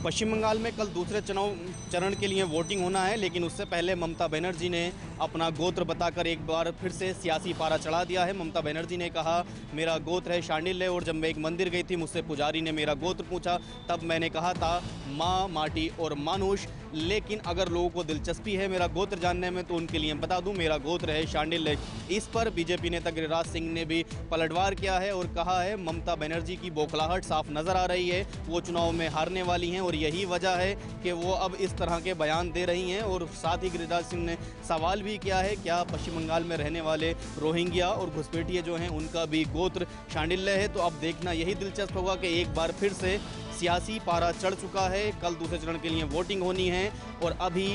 पश्चिम बंगाल में कल दूसरे चुनाव चरण के लिए वोटिंग होना है, लेकिन उससे पहले ममता बनर्जी ने अपना गोत्र बताकर एक बार फिर से सियासी पारा चढ़ा दिया है। ममता बनर्जी ने कहा, मेरा गोत्र है शांडिल्य और जब मैं एक मंदिर गई थी, मुझसे पुजारी ने मेरा गोत्र पूछा, तब मैंने कहा था माँ, माटी और मानुष। लेकिन अगर लोगों को दिलचस्पी है मेरा गोत्र जानने में तो उनके लिए बता दूं, मेरा गोत्र है शांडिल्य। इस पर बीजेपी नेता गिरिराज सिंह ने भी पलटवार किया है और कहा है ममता बनर्जी की बौखलाहट साफ नजर आ रही है, वो चुनाव में हारने वाली हैं और यही वजह है कि वो अब इस तरह के बयान दे रही हैं। और साथ ही गिरिराज सिंह ने सवाल भी किया है, क्या पश्चिम बंगाल में रहने वाले रोहिंग्या और घुसपैठिए जो हैं उनका भी गोत्र शांडिल्य है। तो अब देखना यही दिलचस्प होगा कि एक बार फिर से सियासी पारा चढ़ चुका है। कल दूसरे चरण के लिए वोटिंग होनी है और अभी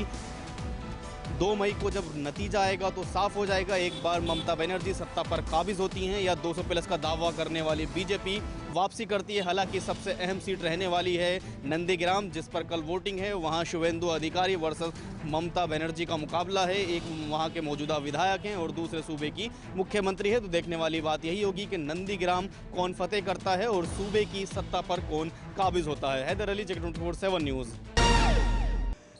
2 मई को जब नतीजा आएगा तो साफ हो जाएगा एक बार ममता बनर्जी सत्ता पर काबिज होती हैं या 200 प्लस का दावा करने वाली बीजेपी वापसी करती है। हालांकि सबसे अहम सीट रहने वाली है नंदीग्राम, जिस पर कल वोटिंग है। वहां शुवेंदु अधिकारी वर्सेस ममता बनर्जी का मुकाबला है। एक वहां के मौजूदा विधायक हैं और दूसरे सूबे की मुख्यमंत्री है। तो देखने वाली बात यही होगी कि नंदीग्राम कौन फतेह करता है और सूबे की सत्ता पर कौन काबिज होता है। हैदर अली, जगत 24/7 न्यूज़।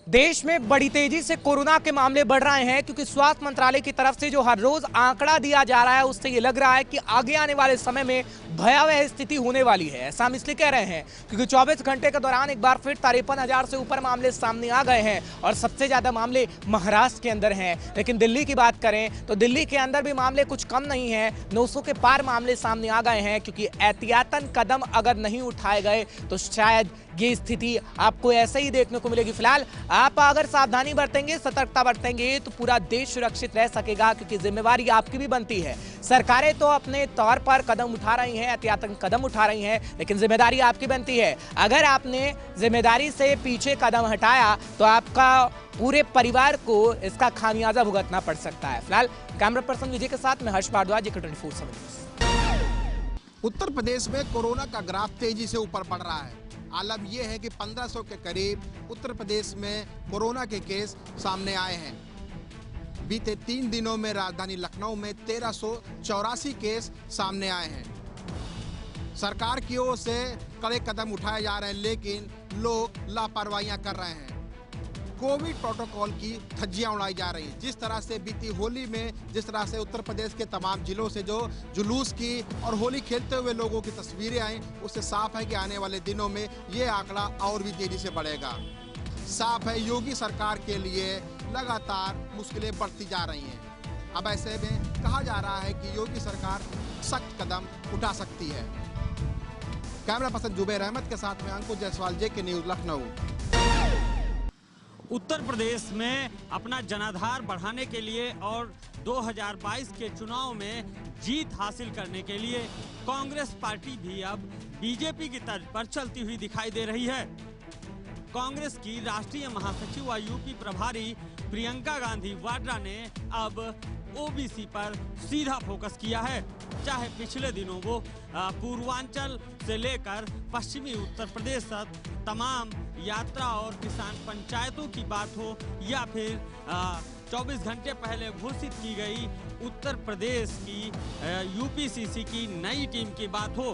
देश में बड़ी तेजी से कोरोना के मामले बढ़ रहे हैं, क्योंकि स्वास्थ्य मंत्रालय की तरफ से जो हर रोज आंकड़ा दिया जा रहा है उससे ये लग रहा है कि आगे आने वाले समय में भयावह स्थिति होने वाली है। ऐसा हम इसलिए कह रहे हैं क्योंकि 24 घंटे के दौरान एक बार फिर 53,000 से ऊपर मामले सामने आ गए हैं और सबसे ज्यादा मामले महाराष्ट्र के अंदर हैं। लेकिन दिल्ली की बात करें तो दिल्ली के अंदर भी मामले कुछ कम नहीं है, 900 के पार मामले सामने आ गए हैं। क्योंकि एहतियातन कदम अगर नहीं उठाए गए तो शायद ये स्थिति आपको ऐसे ही देखने को मिलेगी। फिलहाल आप अगर सावधानी बरतेंगे, सतर्कता बरतेंगे तो पूरा देश सुरक्षित रह सकेगा, क्योंकि जिम्मेवारी आपकी भी बनती है। सरकारें तो अपने तौर पर कदम उठा रही हैं, एहतियातन कदम उठा रही हैं, लेकिन जिम्मेदारी आपकी बनती है। अगर आपने जिम्मेदारी से पीछे कदम हटाया तो आपका पूरे परिवार को इसका खामियाजा भुगतना पड़ सकता है। फिलहाल कैमरा पर्सन विजय के साथ में हर्ष भारद्वाज, 24/7 न्यूज़। उत्तर प्रदेश में कोरोना का ग्राफ तेजी से ऊपर बढ़ रहा है। आलम यह है कि 1500 के करीब उत्तर प्रदेश में कोरोना के केस सामने आए हैं। बीते 3 दिनों में राजधानी लखनऊ में 1384 केस सामने आए हैं। सरकार की ओर से कड़े कदम उठाए जा रहे हैं, लेकिन लोग लापरवाहियां कर रहे हैं। कोविड प्रोटोकॉल की धज्जियां उड़ाई जा रही हैं। जिस तरह से बीती होली में जिस तरह से उत्तर प्रदेश के तमाम जिलों से जो जुलूस की और होली खेलते हुए लोगों की तस्वीरें आई, उससे साफ है कि आने वाले दिनों में ये आंकड़ा और भी तेजी से बढ़ेगा। साफ है योगी सरकार के लिए लगातार मुश्किलें बढ़ती जा रही हैं। अब ऐसे में कहा जा रहा है कि योगी सरकार सख्त कदम उठा सकती है। कैमरा पर्सन जुबैर अहमद के साथ में अंकुश जायसवाल, JK न्यूज़, लखनऊ। उत्तर प्रदेश में अपना जनाधार बढ़ाने के लिए और 2022 के चुनाव में जीत हासिल करने के लिए कांग्रेस पार्टी भी अब बीजेपी की तर्ज पर चलती हुई दिखाई दे रही है। कांग्रेस की राष्ट्रीय महासचिव व यूपी प्रभारी प्रियंका गांधी वाड्रा ने अब ओबीसी पर सीधा फोकस किया है। चाहे पिछले दिनों वो पूर्वांचल से लेकर पश्चिमी उत्तर प्रदेश तक तमाम यात्रा और किसान पंचायतों की बात हो या फिर 24 घंटे पहले घोषित की गई उत्तर प्रदेश की यूपीसीसी की नई टीम की बात हो,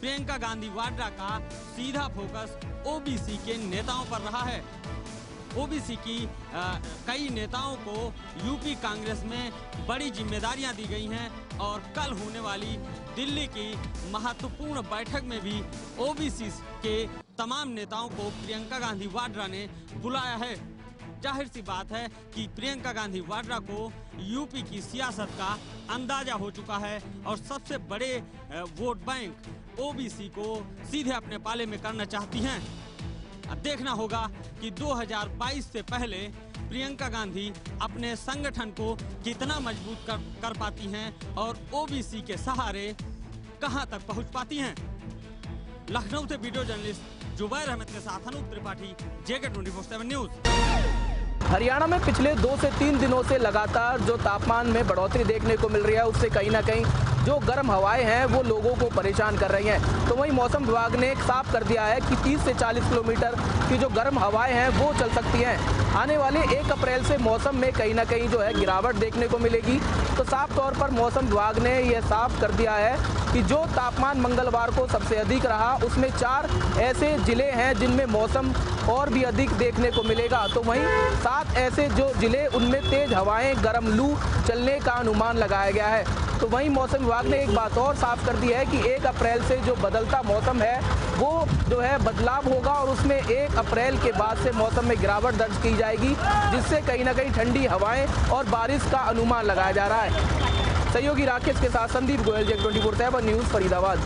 प्रियंका गांधी वाड्रा का सीधा फोकस ओबीसी के नेताओं पर रहा है। ओबीसी की कई नेताओं को यूपी कांग्रेस में बड़ी जिम्मेदारियां दी गई हैं और कल होने वाली दिल्ली की महत्वपूर्ण बैठक में भी ओबीसी के तमाम नेताओं को प्रियंका गांधी वाड्रा ने बुलाया है। जाहिर सी बात है कि प्रियंका गांधी वाड्रा को यूपी की सियासत का अंदाजा हो चुका है और सबसे बड़े वोट बैंक ओबीसी को सीधे अपने पाले में करना चाहती हैं। अब देखना होगा कि 2022 से पहले प्रियंका गांधी अपने संगठन को कितना मजबूत कर पाती हैं और ओबीसी के सहारे कहां तक पहुंच पाती हैं। लखनऊ से वीडियो जर्नलिस्ट जुबैर अहमद के साथ अनूप त्रिपाठी, JK 24/7 न्यूज़। हरियाणा में पिछले 2 से 3 दिनों से लगातार जो तापमान में बढ़ोतरी देखने को मिल रही है, उससे कहीं ना कहीं जो गर्म हवाएं हैं वो लोगों को परेशान कर रही हैं। तो वहीं मौसम विभाग ने साफ कर दिया है कि 30 से 40 किलोमीटर की जो गर्म हवाएं हैं वो चल सकती हैं। आने वाले 1 अप्रैल से मौसम में कहीं ना कहीं जो है गिरावट देखने को मिलेगी। तो साफ तौर पर मौसम विभाग ने यह साफ कर दिया है कि जो तापमान मंगलवार को सबसे अधिक रहा उसमें 4 ऐसे जिले हैं जिनमें मौसम और भी अधिक देखने को मिलेगा। तो वहीं 7 ऐसे जो जिले उनमें तेज हवाएं, गर्म लू चलने का अनुमान लगाया गया है। तो वहीं मौसम विभाग ने एक बात और साफ कर दी है कि 1 अप्रैल से जो बदलता मौसम है वो जो है बदलाव होगा और उसमें 1 अप्रैल के बाद से मौसम में गिरावट दर्ज की जाएगी, जिससे कहीं ना कहीं ठंडी हवाएं और बारिश का अनुमान लगाया जा रहा है। सहयोगी राकेश के साथ संदीप गोयल, जेके 24/7 न्यूज़, फरीदाबाद।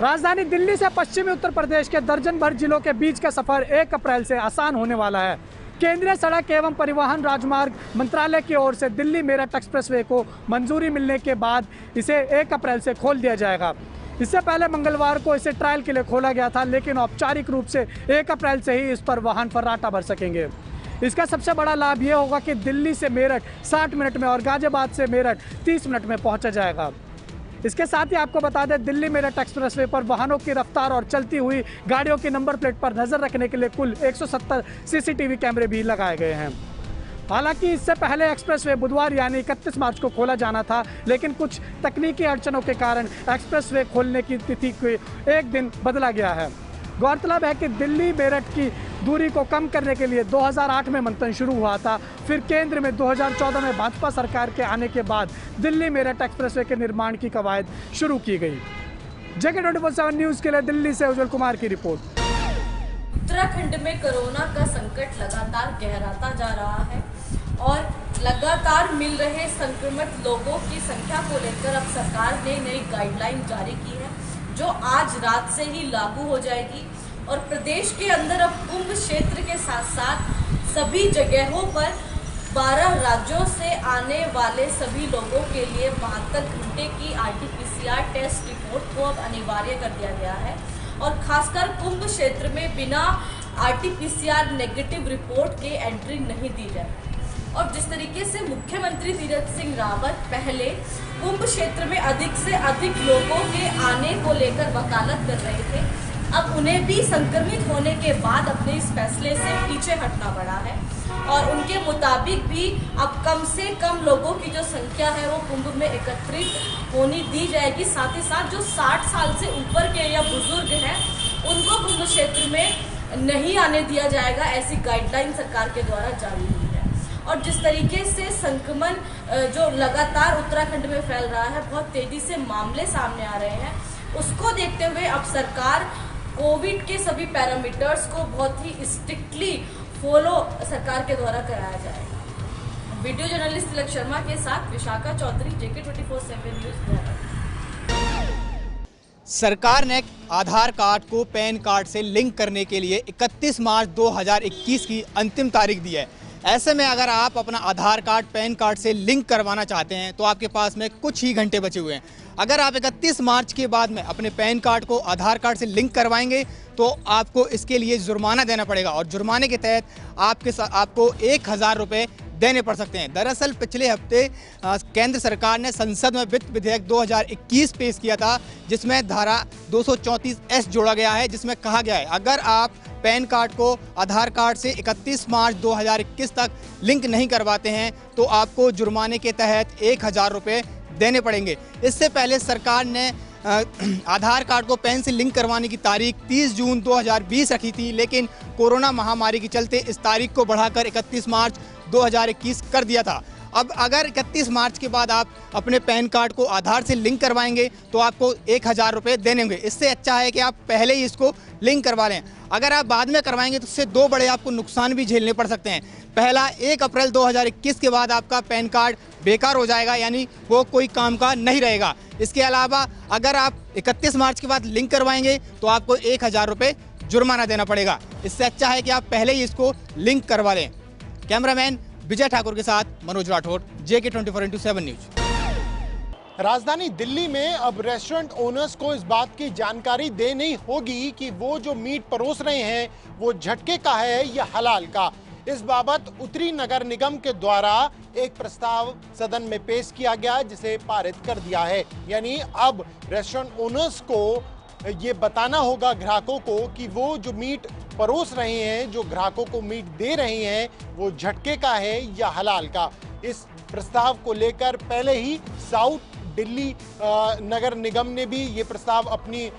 राजधानी दिल्ली से पश्चिमी उत्तर प्रदेश के दर्जन भर जिलों के बीच का सफर 1 अप्रैल से आसान होने वाला है। केंद्रीय सड़क एवं परिवहन राजमार्ग मंत्रालय की ओर से दिल्ली मेरठ एक्सप्रेसवे को मंजूरी मिलने के बाद इसे 1 अप्रैल से खोल दिया जाएगा। इससे पहले मंगलवार को इसे ट्रायल के लिए खोला गया था, लेकिन औपचारिक रूप से 1 अप्रैल से ही इस पर वाहन फर्राटा भर सकेंगे। इसका सबसे बड़ा लाभ ये होगा कि दिल्ली से मेरठ 60 मिनट में और गाजियाबाद से मेरठ 30 मिनट में पहुंचा जाएगा। इसके साथ ही आपको बता दें, दिल्ली मेरठ एक्सप्रेसवे पर वाहनों की रफ्तार और चलती हुई गाड़ियों की नंबर प्लेट पर नजर रखने के लिए कुल 170 सीसीटीवी कैमरे भी लगाए गए हैं। हालांकि इससे पहले एक्सप्रेसवे बुधवार यानी 31 मार्च को खोला जाना था, लेकिन कुछ तकनीकी अड़चनों के कारण एक्सप्रेसवे खोलने की तिथि को 1 दिन बदला गया है। गौरतलब है कि दिल्ली मेरठ की दूरी को कम करने के लिए 2008 में मंथन शुरू हुआ था। फिर केंद्र में 2014 में भाजपा सरकार के आने के बाद दिल्ली मेरठ एक्सप्रेसवे के निर्माण की कवायद शुरू की गई। जेके 24/7 न्यूज़ के लिए दिल्ली से उज्जवल कुमार की रिपोर्ट। उत्तराखंड में कोरोना का संकट लगातार गहराता जा रहा है और लगातार मिल रहे संक्रमित लोगों की संख्या को लेकर अब सरकार ने नई गाइडलाइन जारी की है, जो आज रात से ही लागू हो जाएगी। और प्रदेश के अंदर अब कुंभ क्षेत्र के साथ साथ सभी जगहों पर 12 राज्यों से आने वाले सभी लोगों के लिए 72 घंटे की RT-PCR टेस्ट रिपोर्ट को अब अनिवार्य कर दिया गया है। और खासकर कुंभ क्षेत्र में बिना RT-PCR नेगेटिव रिपोर्ट के एंट्री नहीं दी जाए। और जिस तरीके से मुख्यमंत्री तीरथ सिंह रावत पहले कुंभ क्षेत्र में अधिक से अधिक लोगों के आने को लेकर वकालत कर रहे थे, अब उन्हें भी संक्रमित होने के बाद अपने इस फैसले से पीछे हटना पड़ा है। और उनके मुताबिक भी अब कम से कम लोगों की जो संख्या है वो कुंभ में एकत्रित होनी दी जाएगी। साथ ही साथ जो 60 साल से ऊपर के या बुजुर्ग हैं उनको कुंभ क्षेत्र में नहीं आने दिया जाएगा, ऐसी गाइडलाइन सरकार के द्वारा जारी हुई है। और जिस तरीके से संक्रमण जो लगातार उत्तराखंड में फैल रहा है, बहुत तेजी से मामले सामने आ रहे हैं, उसको देखते हुए अब सरकार कोविड के सभी पैरामीटर्स को बहुत ही स्ट्रिक्टली फॉलो सरकार के द्वारा कराया जाएगा। वीडियो जर्नलिस्ट तिलक शर्मा के साथ विशाखा चौधरी, जेके 24/7 न्यूज़। सरकार ने आधार कार्ड को पैन कार्ड से लिंक करने के लिए 31 मार्च 2021 की अंतिम तारीख दी है। ऐसे में अगर आप अपना आधार कार्ड पैन कार्ड से लिंक करवाना चाहते हैं तो आपके पास में कुछ ही घंटे बचे हुए हैं। अगर आप 31 मार्च के बाद में अपने पैन कार्ड को आधार कार्ड से लिंक करवाएंगे तो आपको इसके लिए जुर्माना देना पड़ेगा और जुर्माने के तहत आपको 1000 रुपये देने पड़ सकते हैं। दरअसल पिछले हफ्ते केंद्र सरकार ने संसद में वित्त विधेयक 2021 पेश किया था, जिसमें धारा 234S जोड़ा गया है, जिसमें कहा गया है अगर आप पैन कार्ड को आधार कार्ड से 31 मार्च 2021 तक लिंक नहीं करवाते हैं तो आपको जुर्माने के तहत 1000 रुपये देने पड़ेंगे। इससे पहले सरकार ने आधार कार्ड को पैन से लिंक करवाने की तारीख 30 जून 2020 रखी थी, लेकिन कोरोना महामारी के चलते इस तारीख को बढ़ाकर 31 मार्च 2021 कर दिया था। अब अगर 31 मार्च के बाद आप अपने पैन कार्ड को आधार से लिंक करवाएंगे तो आपको 1000 रुपये देने होंगे। इससे अच्छा है कि आप पहले ही इसको लिंक करवा लें। अगर आप बाद में करवाएंगे तो उससे 2 बड़े आपको नुकसान भी झेलने पड़ सकते हैं। पहला, 1 अप्रैल 2021 के बाद आपका पैन कार्ड बेकार हो जाएगा, यानी वो कोई काम का नहीं रहेगा। इसके अलावा अगर आप 31 मार्च के बाद लिंक करवाएंगे तो आपको 1000 रुपये जुर्माना देना पड़ेगा। इससे अच्छा है कि आप पहले ही इसको लिंक करवा लें। कैमरामैन विजय ठाकुर के साथ मनोज राठौड़, जेके 24/7 न्यूज। राजधानी दिल्ली में अब रेस्टोरेंट ओनर्स को इस बात की जानकारी देनी होगी कि वो जो मीट परोस रहे हैं वो झटके का है या हलाल का। इस बाबत उत्तरी नगर निगम के द्वारा एक प्रस्ताव सदन में पेश किया गया जिसे पारित कर दिया है। यानी अब रेस्टोरेंट ओनर्स को ये बताना होगा ग्राहकों को कि वो जो मीट परोस रहे हैं, जो ग्राहकों को मीट दे रहे हैं, वो झटके का है या हलाल का। इस प्रस्ताव को लेकर पहले ही साउथ दिल्ली नगर निगम ने भी ये प्रस्ताव अपनी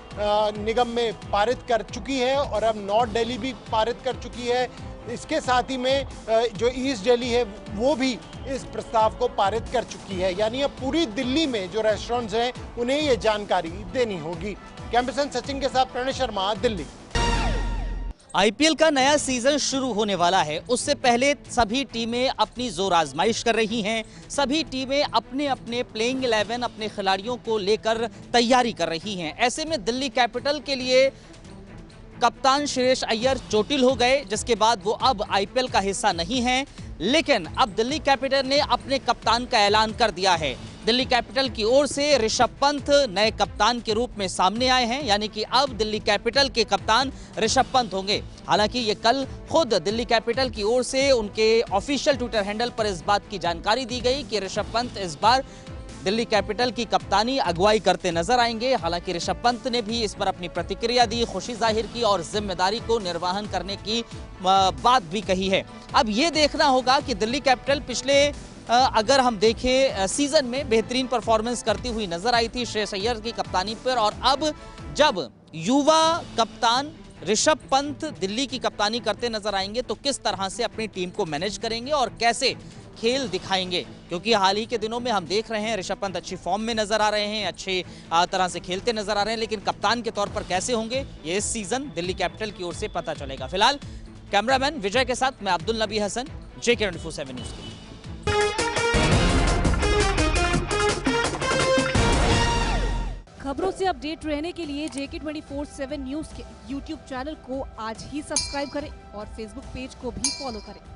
निगम में पारित कर चुकी है और अब नॉर्थ दिल्ली भी पारित कर चुकी है। इसके साथ ही में जो ईस्ट दिल्ली है वो भी इस प्रस्ताव को पारित कर चुकी है। यानी अब पूरी दिल्ली में जो रेस्टोरेंट्स हैं उन्हें ये जानकारी देनी होगी। कैमरा पर्सन सचिन के साथ प्रणय शर्मा, दिल्ली। आईपीएल का नया सीजन शुरू होने वाला है। उससे पहले सभी टीमें अपनी जोर आजमाइश कर रही हैं। सभी टीमें अपने अपने प्लेइंग 11 अपने खिलाड़ियों को लेकर तैयारी कर रही हैं। ऐसे में दिल्ली कैपिटल के लिए कप्तान श्रेयस अय्यर चोटिल हो गए, जिसके बाद वो अब आईपीएल का हिस्सा नहीं हैं। लेकिन अब दिल्ली कैपिटल ने अपने कप्तान का ऐलान कर दिया है। दिल्ली कैपिटल की ओर से ऋषभ पंत नए कप्तान के रूप में सामने आए हैं, यानी कि अब दिल्ली कैपिटल के कप्तान ऋषभ पंत होंगे। हालांकि ये कल खुद दिल्ली कैपिटल की ओर से उनके ऑफिशियल ट्विटर हैंडल पर इस बात की जानकारी दी गई कि ऋषभ पंत इस बार दिल्ली कैपिटल की कप्तानी अगुवाई करते नजर आएंगे। हालांकि ऋषभ पंत ने भी इस पर अपनी प्रतिक्रिया दी, खुशी जाहिर की और जिम्मेदारी को निर्वहन करने की बात भी कही है। अब ये देखना होगा कि दिल्ली कैपिटल पिछले अगर हम देखें सीजन में बेहतरीन परफॉर्मेंस करती हुई नजर आई थी श्रेयस अय्यर की कप्तानी पर, और अब जब युवा कप्तान ऋषभ पंत दिल्ली की कप्तानी करते नजर आएंगे तो किस तरह से अपनी टीम को मैनेज करेंगे और कैसे खेल दिखाएंगे। क्योंकि हाल ही के दिनों में हम देख रहे हैं ऋषभ पंत अच्छी फॉर्म में नजर आ रहे हैं, अच्छी तरह से खेलते नजर आ रहे हैं, लेकिन कप्तान के तौर पर कैसे होंगे ये इस सीजन दिल्ली कैपिटल की ओर से पता चलेगा। फिलहाल कैमरामैन विजय के साथ मैं अब्दुल नबी हसन, JK24/7 न्यूज के लिए। खबरों से अपडेट रहने के लिए JK24/7 न्यूज के YouTube चैनल को आज ही सब्सक्राइब करें और Facebook पेज को भी फॉलो करें।